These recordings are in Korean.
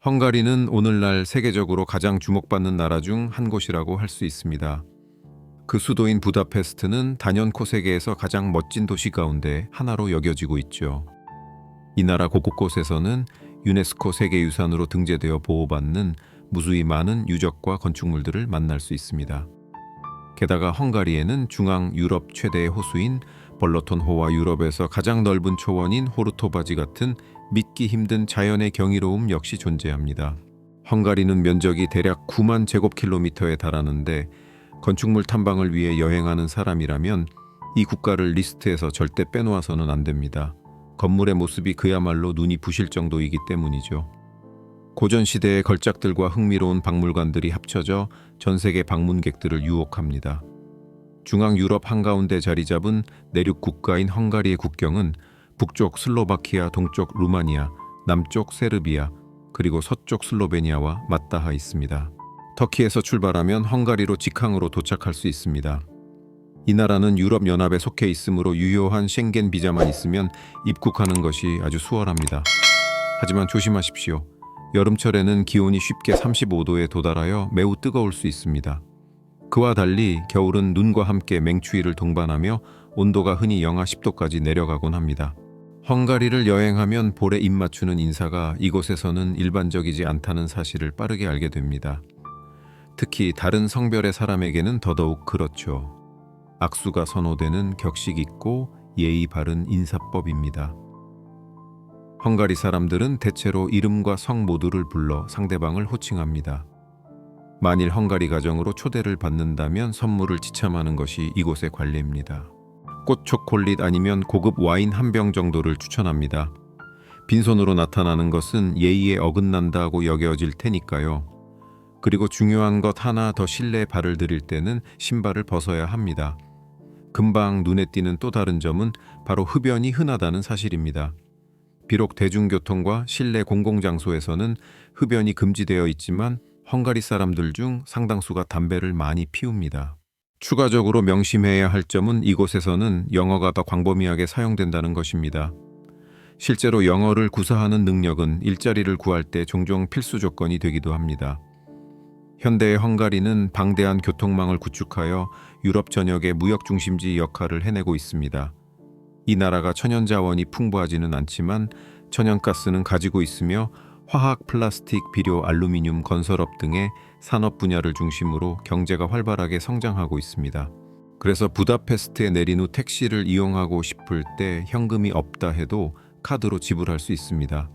헝가리는 오늘날 세계적으로 가장 주목받는 나라 중 한 곳이라고 할 수 있습니다. 그 수도인 부다페스트는 단연코 세계에서 가장 멋진 도시 가운데 하나로 여겨지고 있죠. 이 나라 곳곳에서는 유네스코 세계유산으로 등재되어 보호받는 무수히 많은 유적과 건축물들을 만날 수 있습니다. 게다가 헝가리에는 중앙 유럽 최대의 호수인 벌러톤호와 유럽에서 가장 넓은 초원인 호르토바지 같은 믿기 힘든 자연의 경이로움 역시 존재합니다. 헝가리는 면적이 대략 9만 제곱킬로미터에 달하는데 건축물 탐방을 위해 여행하는 사람이라면 이 국가를 리스트에서 절대 빼놓아서는 안 됩니다. 건물의 모습이 그야말로 눈이 부실 정도이기 때문이죠. 고전시대의 걸작들과 흥미로운 박물관들이 합쳐져 전 세계 방문객들을 유혹합니다. 중앙 유럽 한가운데 자리 잡은 내륙 국가인 헝가리의 국경은 북쪽 슬로바키아, 동쪽 루마니아, 남쪽 세르비아, 그리고 서쪽 슬로베니아와 맞닿아 있습니다. 터키에서 출발하면 헝가리로 직항으로 도착할 수 있습니다. 이 나라는 유럽연합에 속해 있으므로 유효한 쉥겐 비자만 있으면 입국하는 것이 아주 수월합니다. 하지만 조심하십시오. 여름철에는 기온이 쉽게 35도에 도달하여 매우 뜨거울 수 있습니다. 그와 달리 겨울은 눈과 함께 맹추위를 동반하며 온도가 흔히 영하 10도까지 내려가곤 합니다. 헝가리를 여행하면 볼에 입 맞추는 인사가 이곳에서는 일반적이지 않다는 사실을 빠르게 알게 됩니다. 특히 다른 성별의 사람에게는 더더욱 그렇죠. 악수가 선호되는 격식 있고 예의 바른 인사법입니다. 헝가리 사람들은 대체로 이름과 성 모두를 불러 상대방을 호칭합니다. 만일 헝가리 가정으로 초대를 받는다면 선물을 지참하는 것이 이곳의 관례입니다. 꽃 초콜릿 아니면 고급 와인 한 병 정도를 추천합니다. 빈손으로 나타나는 것은 예의에 어긋난다고 여겨질 테니까요. 그리고 중요한 것 하나 더 실내에 발을 들일 때는 신발을 벗어야 합니다. 금방 눈에 띄는 또 다른 점은 바로 흡연이 흔하다는 사실입니다. 비록 대중교통과 실내 공공장소에서는 흡연이 금지되어 있지만 헝가리 사람들 중 상당수가 담배를 많이 피웁니다. 추가적으로 명심해야 할 점은 이곳에서는 영어가 더 광범위하게 사용된다는 것입니다. 실제로 영어를 구사하는 능력은 일자리를 구할 때 종종 필수 조건이 되기도 합니다. 현대의 헝가리는 방대한 교통망을 구축하여 유럽 전역의 무역 중심지 역할을 해내고 있습니다. 이 나라가 천연자원이 풍부하지는 않지만 천연가스는 가지고 있으며 화학, 플라스틱, 비료, 알루미늄, 건설업 등의 산업 분야를 중심으로 경제가 활발하게 성장하고 있습니다. 그래서 부다페스트에 내린 후 택시를 이용하고 싶을 때 현금이 없다 해도 카드로 지불할 수 있습니다.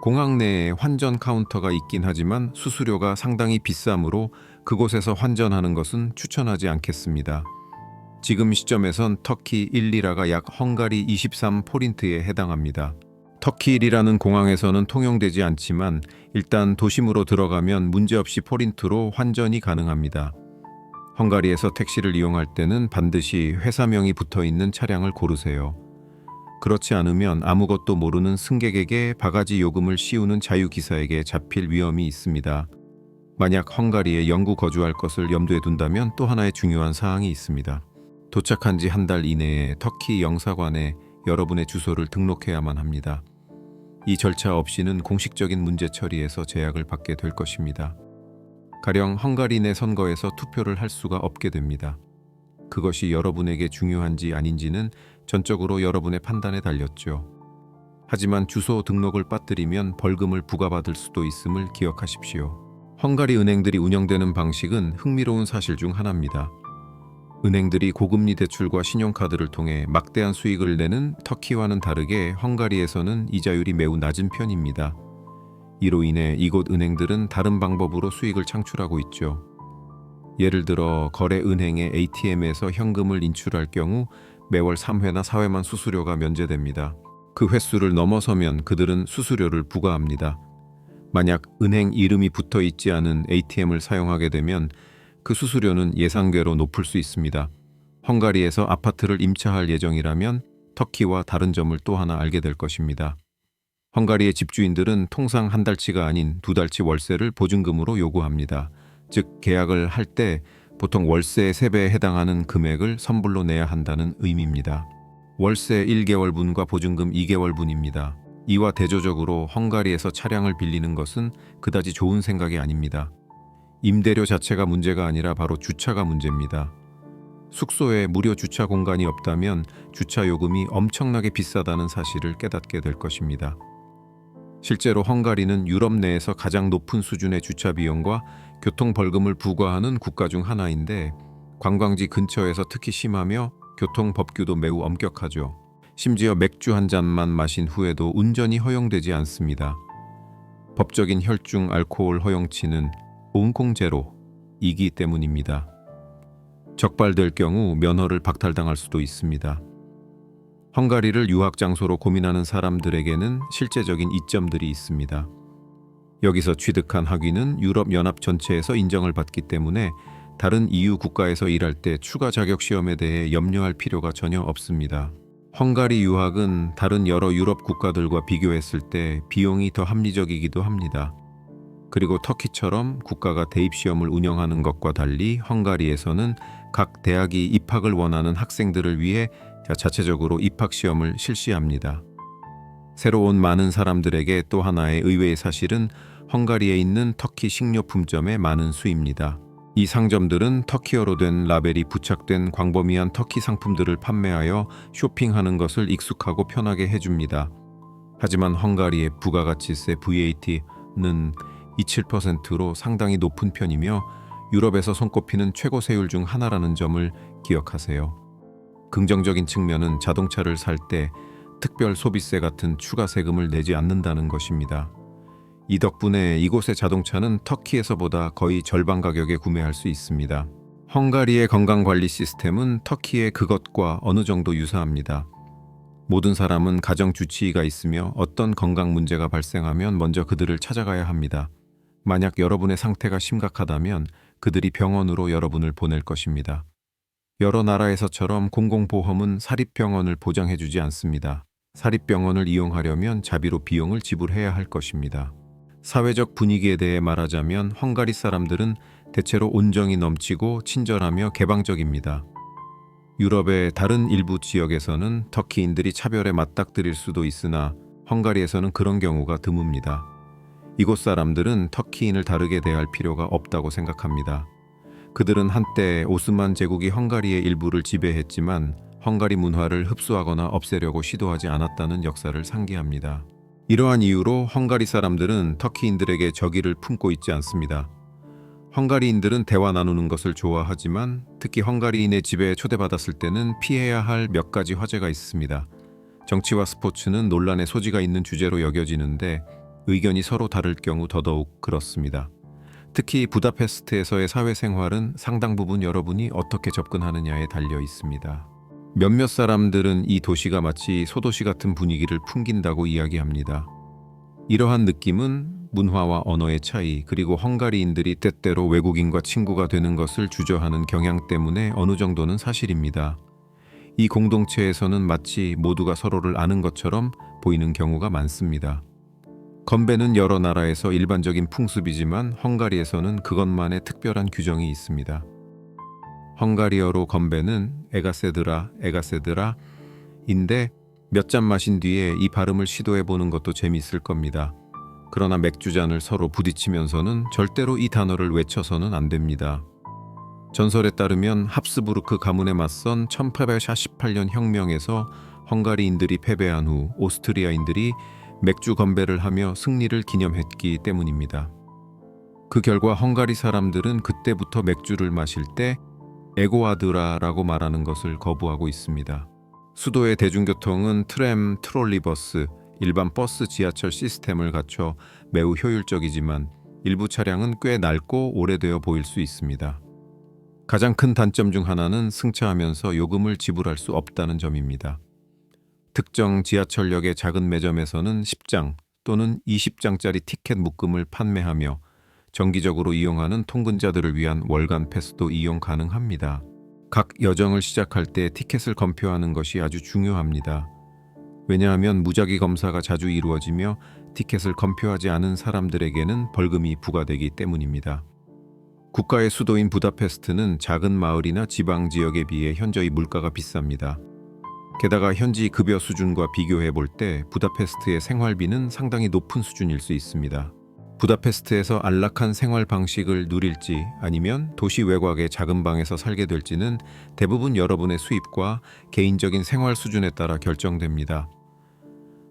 공항 내에 환전 카운터가 있긴 하지만 수수료가 상당히 비싸므로 그곳에서 환전하는 것은 추천하지 않겠습니다. 지금 시점에선 터키 1리라가 약 헝가리 23포린트에 해당합니다. 터키 1리라는 공항에서는 통용되지 않지만 일단 도심으로 들어가면 문제없이 포린트로 환전이 가능합니다. 헝가리에서 택시를 이용할 때는 반드시 회사명이 붙어있는 차량을 고르세요. 그렇지 않으면 아무것도 모르는 승객에게 바가지 요금을 씌우는 자유기사에게 잡힐 위험이 있습니다. 만약 헝가리에 영구 거주할 것을 염두에 둔다면 또 하나의 중요한 사항이 있습니다. 도착한 지 한 달 이내에 터키 영사관에 여러분의 주소를 등록해야만 합니다. 이 절차 없이는 공식적인 문제 처리에서 제약을 받게 될 것입니다. 가령 헝가리 내 선거에서 투표를 할 수가 없게 됩니다. 그것이 여러분에게 중요한지 아닌지는 전적으로 여러분의 판단에 달렸죠. 하지만 주소 등록을 빠뜨리면 벌금을 부과받을 수도 있음을 기억하십시오. 헝가리 은행들이 운영되는 방식은 흥미로운 사실 중 하나입니다. 은행들이 고금리 대출과 신용카드를 통해 막대한 수익을 내는 터키와는 다르게 헝가리에서는 이자율이 매우 낮은 편입니다. 이로 인해 이곳 은행들은 다른 방법으로 수익을 창출하고 있죠. 예를 들어 거래 은행의 ATM에서 현금을 인출할 경우 매월 3회나 4회만 수수료가 면제됩니다. 그 횟수를 넘어서면 그들은 수수료를 부과합니다. 만약 은행 이름이 붙어 있지 않은 ATM을 사용하게 되면 그 수수료는 예상외로 높을 수 있습니다. 헝가리에서 아파트를 임차할 예정이라면 터키와 다른 점을 또 하나 알게 될 것입니다. 헝가리의 집주인들은 통상 한 달치가 아닌 2달치 월세를 보증금으로 요구합니다. 즉 계약을 할 때 보통 월세의 3배에 해당하는 금액을 선불로 내야 한다는 의미입니다. 월세 1개월분과 보증금 2개월분입니다. 이와 대조적으로 헝가리에서 차량을 빌리는 것은 그다지 좋은 생각이 아닙니다. 임대료 자체가 문제가 아니라 바로 주차가 문제입니다. 숙소에 무료 주차 공간이 없다면 주차 요금이 엄청나게 비싸다는 사실을 깨닫게 될 것입니다. 실제로 헝가리는 유럽 내에서 가장 높은 수준의 주차 비용과 교통 벌금을 부과하는 국가 중 하나인데 관광지 근처에서 특히 심하며 교통 법규도 매우 엄격하죠. 심지어 맥주 한 잔만 마신 후에도 운전이 허용되지 않습니다. 법적인 혈중 알코올 허용치는 온콩제로이기 때문입니다. 적발될 경우 면허를 박탈당할 수도 있습니다. 헝가리를 유학 장소로 고민하는 사람들에게는 실제적인 이점들이 있습니다. 여기서 취득한 학위는 유럽 연합 전체에서 인정을 받기 때문에 다른 EU 국가에서 일할 때 추가 자격 시험에 대해 염려할 필요가 전혀 없습니다. 헝가리 유학은 다른 여러 유럽 국가들과 비교했을 때 비용이 더 합리적이기도 합니다. 그리고 터키처럼 국가가 대입 시험을 운영하는 것과 달리 헝가리에서는 각 대학이 입학을 원하는 학생들을 위해 자체적으로 입학 시험을 실시합니다. 새로 온 많은 사람들에게 또 하나의 의외의 사실은 헝가리에 있는 터키 식료품점의 많은 수입니다. 이 상점들은 터키어로 된 라벨이 부착된 광범위한 터키 상품들을 판매하여 쇼핑하는 것을 익숙하고 편하게 해줍니다. 하지만 헝가리의 부가가치세 VAT는 27%로 상당히 높은 편이며 유럽에서 손꼽히는 최고 세율 중 하나라는 점을 기억하세요. 긍정적인 측면은 자동차를 살 때 특별 소비세 같은 추가 세금을 내지 않는다는 것입니다. 이 덕분에 이곳의 자동차는 터키에서보다 거의 절반 가격에 구매할 수 있습니다. 헝가리의 건강관리 시스템은 터키의 그것과 어느 정도 유사합니다. 모든 사람은 가정 주치의가 있으며 어떤 건강 문제가 발생하면 먼저 그들을 찾아가야 합니다. 만약 여러분의 상태가 심각하다면 그들이 병원으로 여러분을 보낼 것입니다. 여러 나라에서처럼 공공보험은 사립병원을 보장해주지 않습니다. 사립병원을 이용하려면 자비로 비용을 지불해야 할 것입니다. 사회적 분위기에 대해 말하자면 헝가리 사람들은 대체로 온정이 넘치고 친절하며 개방적입니다. 유럽의 다른 일부 지역에서는 터키인들이 차별에 맞닥뜨릴 수도 있으나 헝가리에서는 그런 경우가 드뭅니다. 이곳 사람들은 터키인을 다르게 대할 필요가 없다고 생각합니다. 그들은 한때 오스만 제국이 헝가리의 일부를 지배했지만 헝가리 문화를 흡수하거나 없애려고 시도하지 않았다는 역사를 상기합니다. 이러한 이유로 헝가리 사람들은 터키인들에게 적의를 품고 있지 않습니다. 헝가리인들은 대화 나누는 것을 좋아하지만 특히 헝가리인의 집에 초대받았을 때는 피해야 할 몇 가지 화제가 있습니다. 정치와 스포츠는 논란의 소지가 있는 주제로 여겨지는데 의견이 서로 다를 경우 더더욱 그렇습니다. 특히 부다페스트에서의 사회생활은 상당 부분 여러분이 어떻게 접근하느냐에 달려 있습니다. 몇몇 사람들은 이 도시가 마치 소도시 같은 분위기를 풍긴다고 이야기합니다. 이러한 느낌은 문화와 언어의 차이, 그리고 헝가리인들이 때때로 외국인과 친구가 되는 것을 주저하는 경향 때문에 어느 정도는 사실입니다. 이 공동체에서는 마치 모두가 서로를 아는 것처럼 보이는 경우가 많습니다. 건배는 여러 나라에서 일반적인 풍습이지만 헝가리에서는 그것만의 특별한 규정이 있습니다. 헝가리어로 건배는 에가세드라인데 몇 잔 마신 뒤에 이 발음을 시도해 보는 것도 재미있을 겁니다. 그러나 맥주잔을 서로 부딪히면서는 절대로 이 단어를 외쳐서는 안 됩니다. 전설에 따르면 합스부르크 가문에 맞선 1848년 혁명에서 헝가리인들이 패배한 후 오스트리아인들이 맥주 건배를 하며 승리를 기념했기 때문입니다. 그 결과 헝가리 사람들은 그때부터 맥주를 마실 때 에고아드라라고 말하는 것을 거부하고 있습니다. 수도의 대중교통은 트램, 트롤리버스, 일반 버스, 지하철 시스템을 갖춰 매우 효율적이지만 일부 차량은 꽤 낡고 오래되어 보일 수 있습니다. 가장 큰 단점 중 하나는 승차하면서 요금을 지불할 수 없다는 점입니다. 특정 지하철역의 작은 매점에서는 10장 또는 20장짜리 티켓 묶음을 판매하며 정기적으로 이용하는 통근자들을 위한 월간 패스도 이용 가능합니다. 각 여정을 시작할 때 티켓을 검표하는 것이 아주 중요합니다. 왜냐하면 무작위 검사가 자주 이루어지며 티켓을 검표하지 않은 사람들에게는 벌금이 부과되기 때문입니다. 국가의 수도인 부다페스트는 작은 마을이나 지방 지역에 비해 현저히 물가가 비쌉니다. 게다가 현지 급여 수준과 비교해 볼 때 부다페스트의 생활비는 상당히 높은 수준일 수 있습니다. 부다페스트에서 안락한 생활 방식을 누릴지 아니면 도시 외곽의 작은 방에서 살게 될지는 대부분 여러분의 수입과 개인적인 생활 수준에 따라 결정됩니다.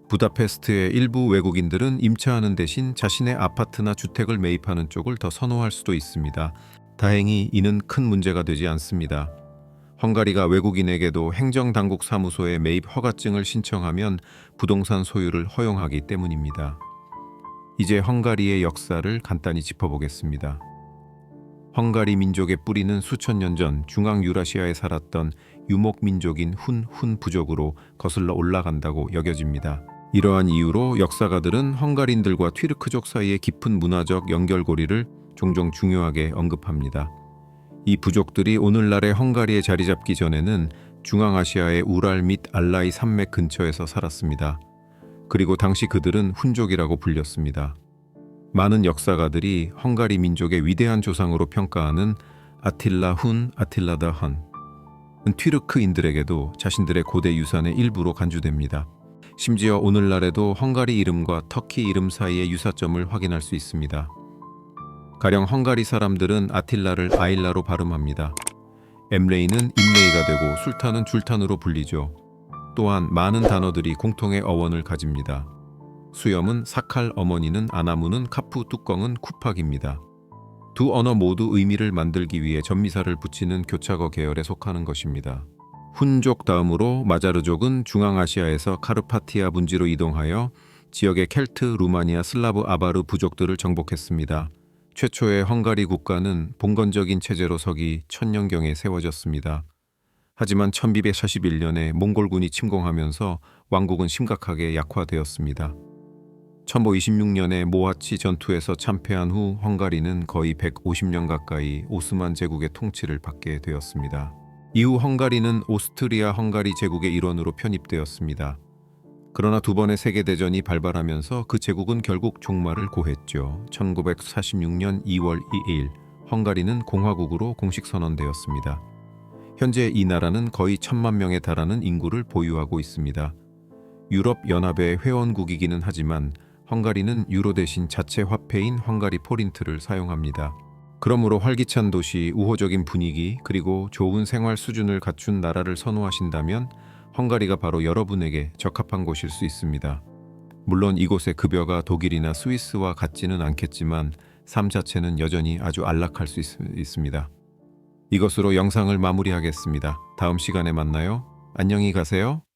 부다페스트의 일부 외국인들은 임차하는 대신 자신의 아파트나 주택을 매입하는 쪽을 더 선호할 수도 있습니다. 다행히 이는 큰 문제가 되지 않습니다. 헝가리가 외국인에게도 행정당국 사무소에 매입 허가증을 신청하면 부동산 소유를 허용하기 때문입니다. 이제 헝가리의 역사를 간단히 짚어보겠습니다. 헝가리 민족의 뿌리는 수천 년 전 중앙 유라시아에 살았던 유목 민족인 훈 부족으로 거슬러 올라간다고 여겨집니다. 이러한 이유로 역사가들은 헝가리인들과 튀르크족 사이의 깊은 문화적 연결고리를 종종 중요하게 언급합니다. 이 부족들이 오늘날의 헝가리에 자리 잡기 전에는 중앙아시아의 우랄 및 알라이 산맥 근처에서 살았습니다. 그리고 당시 그들은 훈족이라고 불렸습니다. 많은 역사가들이 헝가리 민족의 위대한 조상으로 평가하는 아틸라 아틸라다 헌은 튀르크인들에게도 자신들의 고대 유산의 일부로 간주됩니다. 심지어 오늘날에도 헝가리 이름과 터키 이름 사이의 유사점을 확인할 수 있습니다. 가령 헝가리 사람들은 아틸라를 아일라로 발음합니다. 엠레이는 임레이가 되고 술탄은 줄탄으로 불리죠. 또한 많은 단어들이 공통의 어원을 가집니다. 수염은 사칼, 어머니는 아나무는 카푸, 뚜껑은 쿠팍입니다. 두 언어 모두 의미를 만들기 위해 전미사를 붙이는 교차거 계열에 속하는 것입니다. 훈족 다음으로 마자르족은 중앙아시아에서 카르파티아 분지로 이동하여 지역의 켈트, 루마니아, 슬라브, 아바르 부족들을 정복했습니다. 최초의 헝가리 국가는 봉건적인 체제로 서기 천년경에 세워졌습니다. 하지만 1241년에 몽골군이 침공하면서 왕국은 심각하게 약화되었습니다. 1526년에 모하치 전투에서 참패한 후 헝가리는 거의 150년 가까이 오스만 제국의 통치를 받게 되었습니다. 이후 헝가리는 오스트리아 헝가리 제국의 일원으로 편입되었습니다. 그러나 두 번의 세계대전이 발발하면서 그 제국은 결국 종말을 고했죠. 1946년 2월 2일 헝가리는 공화국으로 공식 선언되었습니다. 현재 이 나라는 거의 1,000만 명에 달하는 인구를 보유하고 있습니다. 유럽연합의 회원국이기는 하지만 헝가리는 유로 대신 자체 화폐인 헝가리 포린트를 사용합니다. 그러므로 활기찬 도시, 우호적인 분위기, 그리고 좋은 생활 수준을 갖춘 나라를 선호하신다면 헝가리가 바로 여러분에게 적합한 곳일 수 있습니다. 물론 이곳의 급여가 독일이나 스위스와 같지는 않겠지만 삶 자체는 여전히 아주 안락할 수 있습니다. 이것으로 영상을 마무리하겠습니다. 다음 시간에 만나요. 안녕히 가세요.